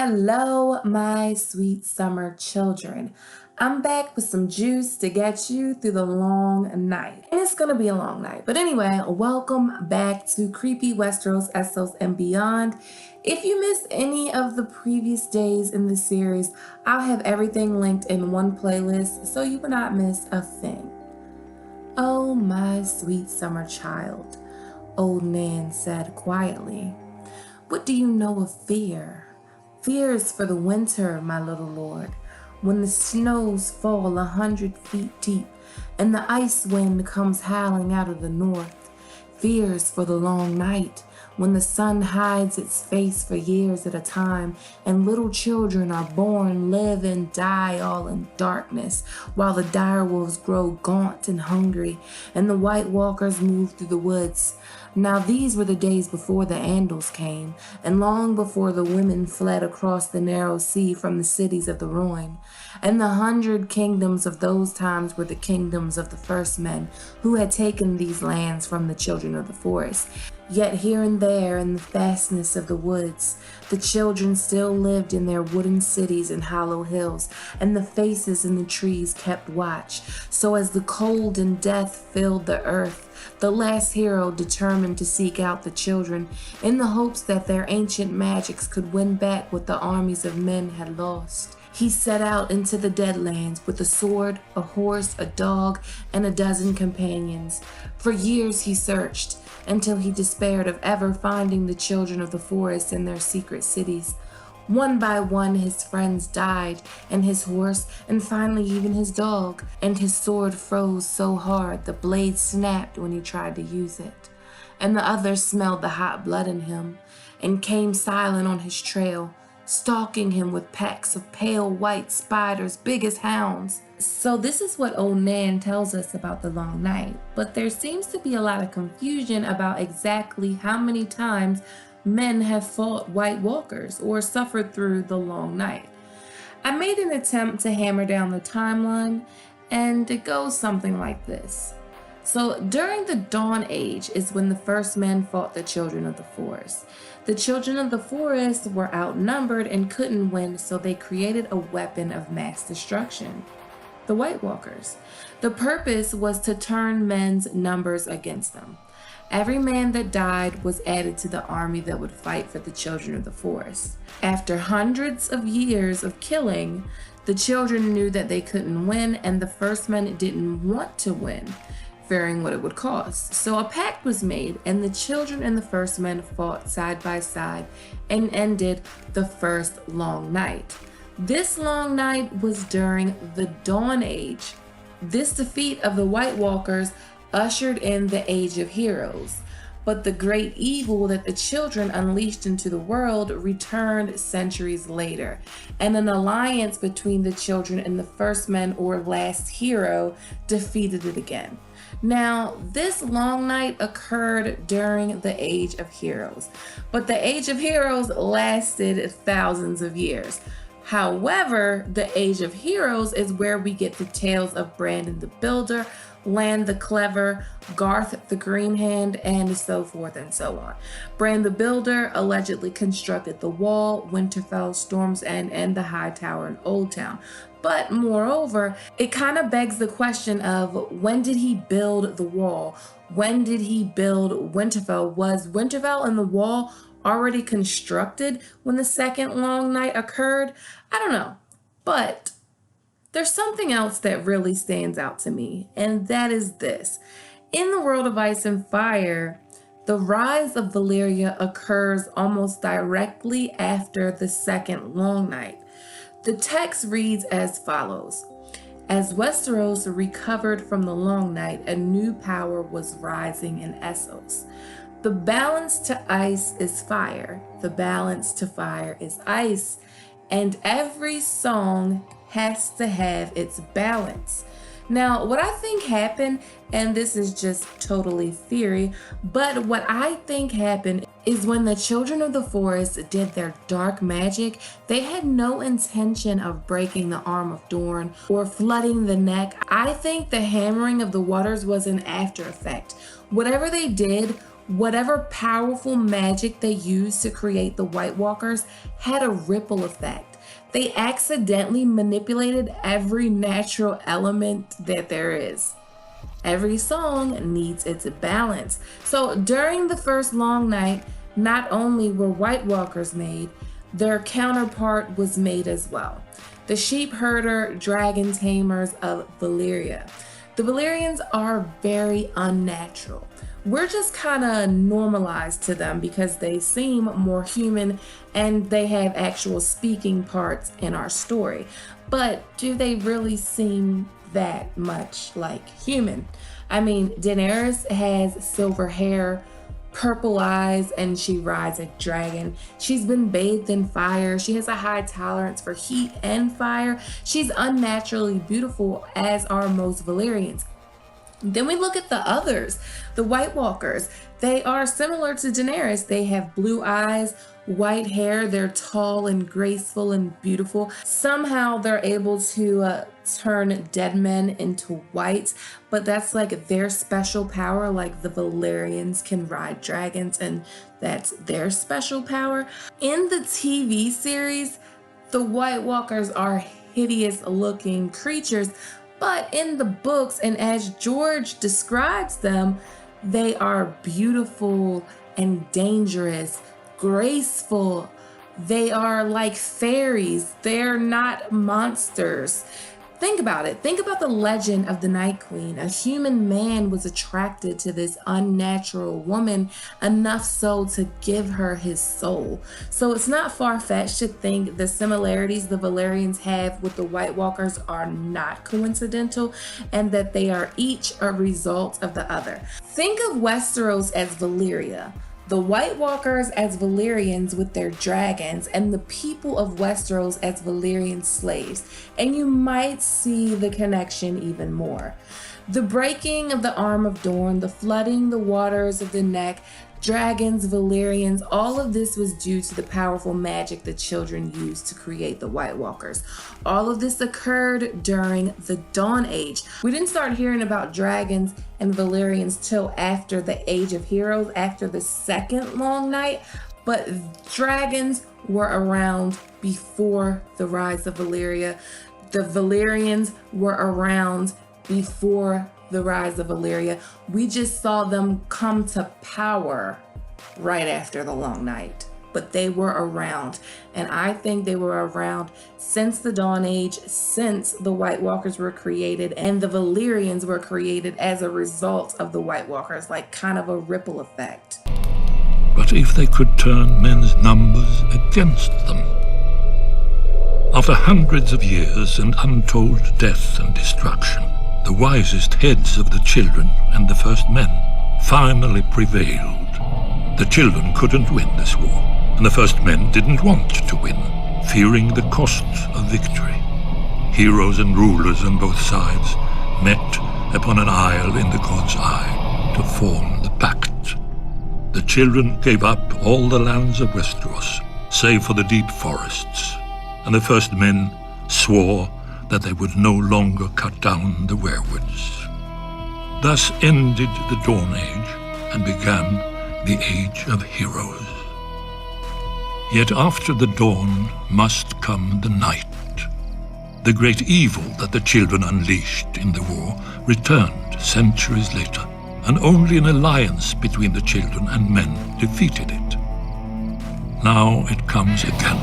Hello, my sweet summer children. I'm back with some juice to get you through the long night. And it's gonna be a long night. But anyway, welcome back to Creepy Westeros, Essos, and Beyond. If you missed any of the previous days in the series, I'll have everything linked in one playlist so you will not miss a thing. Oh, my sweet summer child, old Nan said quietly. What do you know of fear? Fear is for the winter, my little lord, when the snows fall 100 feet deep and the ice wind comes howling out of the north. Fear is for the long night, when the sun hides its face for years at a time and little children are born, live, and die all in darkness, while the direwolves grow gaunt and hungry and the White Walkers move through the woods. Now these were the days before the Andals came, and long before the women fled across the narrow sea from the cities of the Rhoyne. And the 100 kingdoms of those times were the kingdoms of the first men who had taken these lands from the children of the forest. Yet here and there in the fastness of the woods, the children still lived in their wooden cities and hollow hills, and the faces in the trees kept watch. So as the cold and death filled the earth, the last hero determined to seek out the children in the hopes that their ancient magics could win back what the armies of men had lost. He set out into the Deadlands with a sword, a horse, a dog, and a dozen companions. For years he searched, until he despaired of ever finding the children of the forest in their secret cities. One by one his friends died, and his horse, and finally even his dog, and his sword froze so hard the blade snapped when he tried to use it. And the others smelled the hot blood in him, and came silent on his trail, stalking him with packs of pale white spiders big as hounds. So this is what old Nan tells us about the long night, but there seems to be a lot of confusion about exactly how many times men have fought White Walkers or suffered through the long night. I made an attempt to hammer down the timeline, and it goes something like this. So during the Dawn Age is when the first men fought the children of the forest. The children of the forest were outnumbered and couldn't win, so they created a weapon of mass destruction, the White Walkers. The purpose was to turn men's numbers against them. Every man that died was added to the army that would fight for the children of the forest. After hundreds of years of killing, the children knew that they couldn't win, and the first men didn't want to win, fearing what it would cost. So a pact was made, and the children and the first men fought side by side and ended the first long night. This long night was during the Dawn Age. This defeat of the White Walkers ushered in the Age of Heroes, but the great evil that the children unleashed into the world returned centuries later, and an alliance between the children and the first men, or last hero, defeated it again. Now, this long night occurred during the Age of Heroes, but the Age of Heroes lasted thousands of years. However, the Age of Heroes is where we get the tales of Brandon the Builder, Land the Clever, Garth the Green Hand, and so forth and so on. Bran the Builder allegedly constructed the Wall, Winterfell, Storm's End, and the High Tower in Old Town. But moreover, it kind of begs the question of, when did he build the Wall? When did he build Winterfell? Was Winterfell and the Wall already constructed when the second long night occurred? I don't know. But there's something else that really stands out to me, and that is this. In the world of Ice and Fire, the rise of Valyria occurs almost directly after the second long night. The text reads as follows. As Westeros recovered from the long night, a new power was rising in Essos. The balance to ice is fire. The balance to fire is ice. And every song has to have its balance. Now, what I think happened, and this is just totally theory, but what I think happened is when the children of the forest did their dark magic, they had no intention of breaking the arm of Dorne or flooding the neck. I think the hammering of the waters was an after effect. Whatever they did Whatever powerful magic they used to create the White Walkers had a ripple effect. They accidentally manipulated every natural element that there is. Every song needs its balance. So during the first long night, not only were White Walkers made, their counterpart was made as well. The sheep herder dragon tamers of Valyria. The Valyrians are very unnatural. We're just kind of normalized to them because they seem more human and they have actual speaking parts in our story. But do they really seem that much like human? I mean, Daenerys has silver hair, purple eyes, and she rides a dragon. She's been bathed in fire. She has a high tolerance for heat and fire. She's unnaturally beautiful, as are most Valyrians. Then we look at the others, the White Walkers. They are similar to Daenerys. They have blue eyes, white hair. They're tall and graceful and beautiful. Somehow they're able to turn dead men into white, but that's like their special power. Like the Valyrians can ride dragons and that's their special power. In the TV series, the White Walkers are hideous looking creatures, but in the books, and as George describes them, they are beautiful and dangerous, graceful. They are like fairies. They're not monsters. Think about it. Think about the legend of the Night Queen. A human man was attracted to this unnatural woman enough so to give her his soul. So it's not far-fetched to think the similarities the Valyrians have with the White Walkers are not coincidental and that they are each a result of the other. Think of Westeros as Valyria, the White Walkers as Valyrians with their dragons, and the people of Westeros as Valyrian slaves, and you might see the connection even more. The breaking of the Arm of Dorne, the flooding the waters of the Neck, dragons, Valyrians, all of this was due to the powerful magic the children used to create the White Walkers. All of this occurred during the Dawn Age. We didn't start hearing about dragons and Valyrians till after the Age of Heroes, after the second long night, but dragons were around before the rise of Valyria. The Valyrians were around before the rise of Valyria. We just saw them come to power right after the long night, but they were around, and I think they were around since the Dawn Age, since the White Walkers were created, and the Valyrians were created as a result of the White Walkers, like kind of a ripple effect. But if they could turn men's numbers against them? After hundreds of years and untold death and destruction, the wisest heads of the children and the first men finally prevailed. The children couldn't win this war, and the first men didn't want to win, fearing the cost of victory. Heroes and rulers on both sides met upon an isle in the God's Eye to form the pact. The children gave up all the lands of Westeros, save for the deep forests, and the first men swore that they would no longer cut down the weirwoods. Thus ended the Dawn Age and began the Age of Heroes. Yet after the dawn must come the night. The great evil that the children unleashed in the war returned centuries later, and only an alliance between the children and men defeated it. Now it comes again,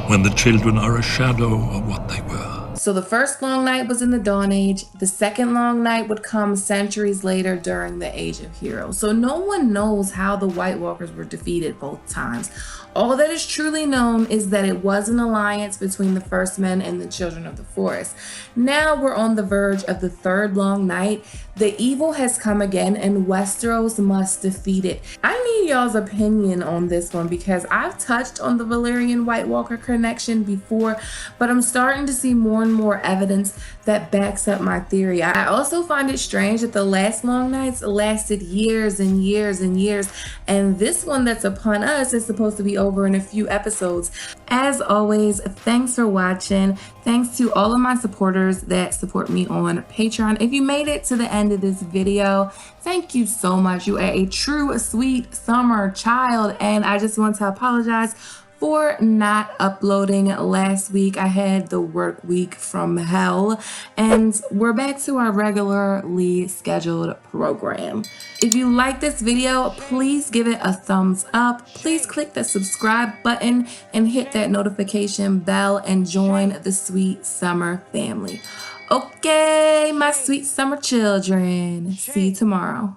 when the children are a shadow of what they were. So the first long night was in the Dawn Age. The second long night would come centuries later during the Age of Heroes. So no one knows how the White Walkers were defeated both times. All that is truly known is that it was an alliance between the first men and the children of the forest. Now we're on the verge of the third long night. The evil has come again and Westeros must defeat it. I need y'all's opinion on this one because I've touched on the Valyrian White Walker connection before, but I'm starting to see more and more evidence that backs up my theory. I also find it strange that the last long nights lasted years and years and years, and this one that's upon us is supposed to be over over in a few episodes. As always, thanks for watching. Thanks to all of my supporters that support me on Patreon. If you made it to the end of this video, thank you so much. You are a true sweet summer child, and I just want to apologize for not uploading last week. I had the work week from hell, and we're back to our regularly scheduled program. If you like this video, please give it a thumbs up. Please click the subscribe button and hit that notification bell and join the Sweet Summer family. Okay, my sweet summer children. See you tomorrow.